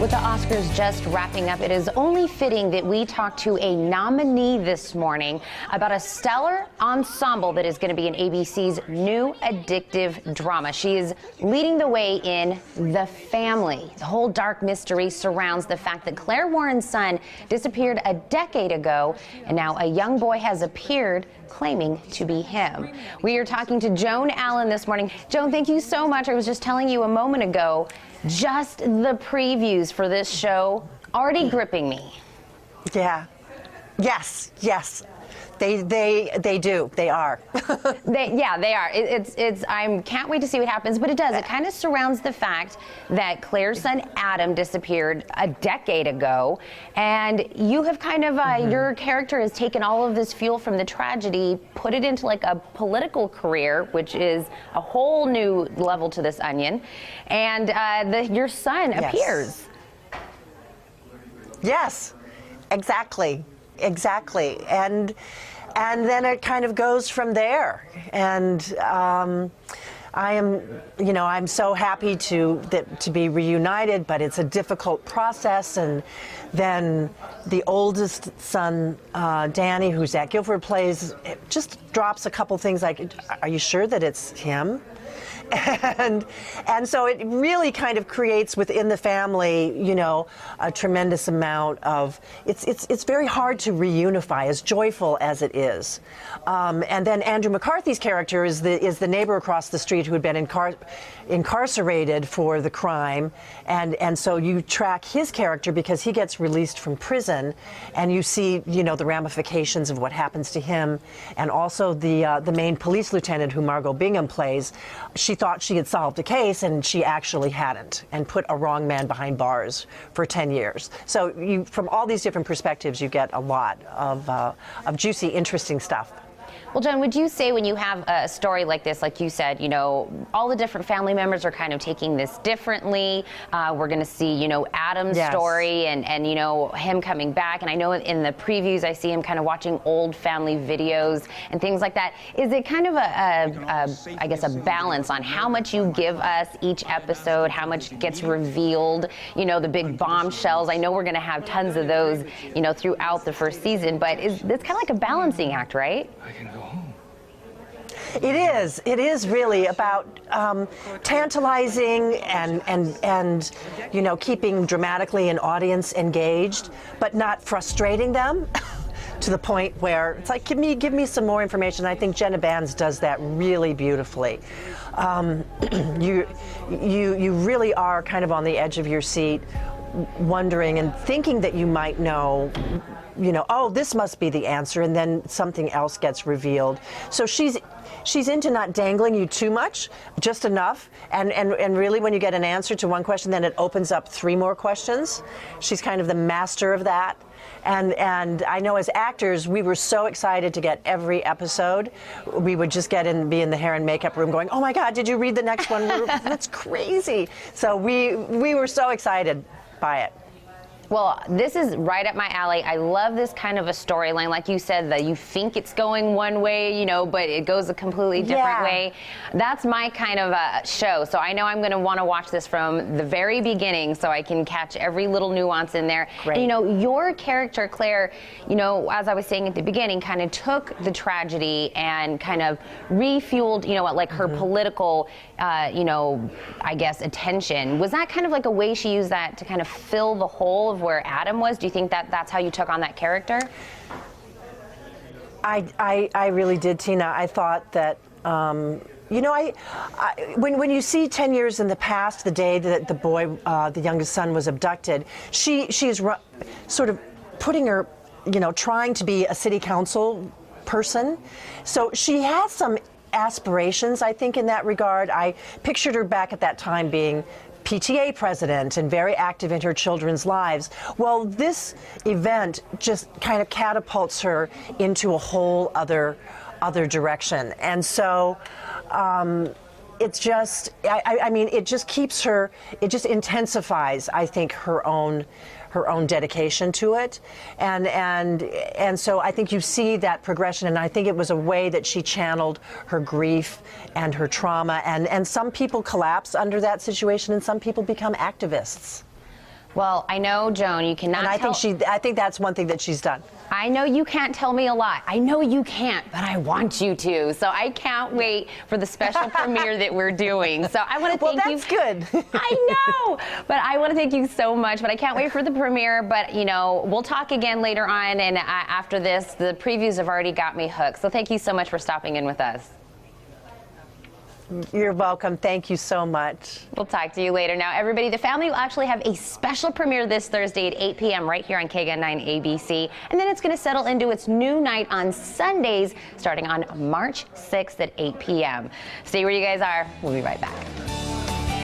With the Oscars just wrapping up, it is only fitting that we talk to a nominee this morning about a stellar ensemble that is going to be in ABC's new addictive drama. She is leading the way in The Family. The whole dark mystery surrounds the fact that Claire Warren's son disappeared a decade ago, and now a young boy has appeared claiming to be him. We are talking to Joan Allen this morning. Joan, thank you so much. I was just telling you a moment ago, just the previews for this show already gripping me. Yeah. Yes. They do. They are. They are. I can't wait to see what happens, but it does. It kind of surrounds the fact that Claire's son Adam disappeared a decade ago, and you have kind of your character has taken all of this fuel from the tragedy, put it into like a political career, which is a whole new level to this onion, and your son appears. Yes, exactly. And then it kind of goes from there. And I'm so happy to be reunited, but it's a difficult process. And then the oldest son, Danny, who Zach Gilford plays, just drops a couple things like, "Are you sure that it's him?" And so it really kind of creates within the family, a tremendous amount of, it's very hard to reunify, as joyful as it is. And then Andrew McCarthy's character is the neighbor across the street who had been incarcerated for the crime. And so you track his character because he gets released from prison, and you see, the ramifications of what happens to him. And also the Maine police lieutenant who Margot Bingham plays, she thought she had solved the case, and she actually hadn't, and put a wrong man behind bars for 10 years. So from all these different perspectives, you get a lot of juicy, interesting stuff. Well, Joan, would you say when you have a story like this, like you said, all the different family members are kind of taking this differently. We're going to see, Adam's story and him coming back. And I know in the previews, I see him kind of watching old family videos and things like that. Is it kind of a balance on how much you give us each episode, how much gets revealed, the big bombshells? I know we're going to have tons of those, throughout the first season, but it's kind of like a balancing act, right? It is really about tantalizing and keeping dramatically an audience engaged, but not frustrating them to the point where it's like, give me some more information. I think Jenna Bans does that really beautifully. You really are kind of on the edge of your seat, wondering and thinking that you might know, oh, this must be the answer, and then something else gets revealed. So she's into not dangling you too much, just enough, and really when you get an answer to one question, then it opens up 3 more questions. She's kind of the master of that. And I know as actors, we were so excited to get every episode. We would just be in the hair and makeup room going, "Oh my God, did you read the next one?" That's crazy. So we were so excited by it. Well, this is right up my alley. I love this kind of a storyline. Like you said, that you think it's going one way, but it goes a completely different way. That's my kind of show. So I know I'm going to want to watch this from the very beginning so I can catch every little nuance in there. Great. And, your character, Claire, as I was saying at the beginning, kind of took the tragedy and kind of refueled, her political, I guess, attention. Was that kind of like a way she used that to kind of fill the hole of where Adam was? Do you think that's how you took on that character? I really did, Tina. I thought that, when you see 10 years in the past, the day that the boy, the youngest son, was abducted, she's sort of putting her, trying to be a city council person. So she has some aspirations, I think, in that regard. I pictured her back at that time being PTA president and very active in her children's lives. Well, this event just kind of catapults her into a whole other direction. And so it's just, it just keeps her, it just intensifies, I think, her own dedication to it, and so I think you see that progression, and I think it was a way that she channeled her grief and her trauma, and some people collapse under that situation, and some people become activists. Well, I know, Joan, you cannot And I think that's one thing that she's done. I know you can't tell me a lot. I know you can't, but I want you to. So I can't wait for the special premiere that we're doing. So I want to thank you. Well, that's good. I know, but I want to thank you so much. But I can't wait for the premiere. But, you know, we'll talk again later on. And after this, the previews have already got me hooked. So thank you so much for stopping in with us. You're welcome. Thank you so much. We'll talk to you later. Now, everybody, the family will actually have a special premiere this Thursday at 8 p.m. right here on KGUN 9 ABC. And then it's going to settle into its new night on Sundays starting on March 6th at 8 p.m. Stay where you guys are. We'll be right back.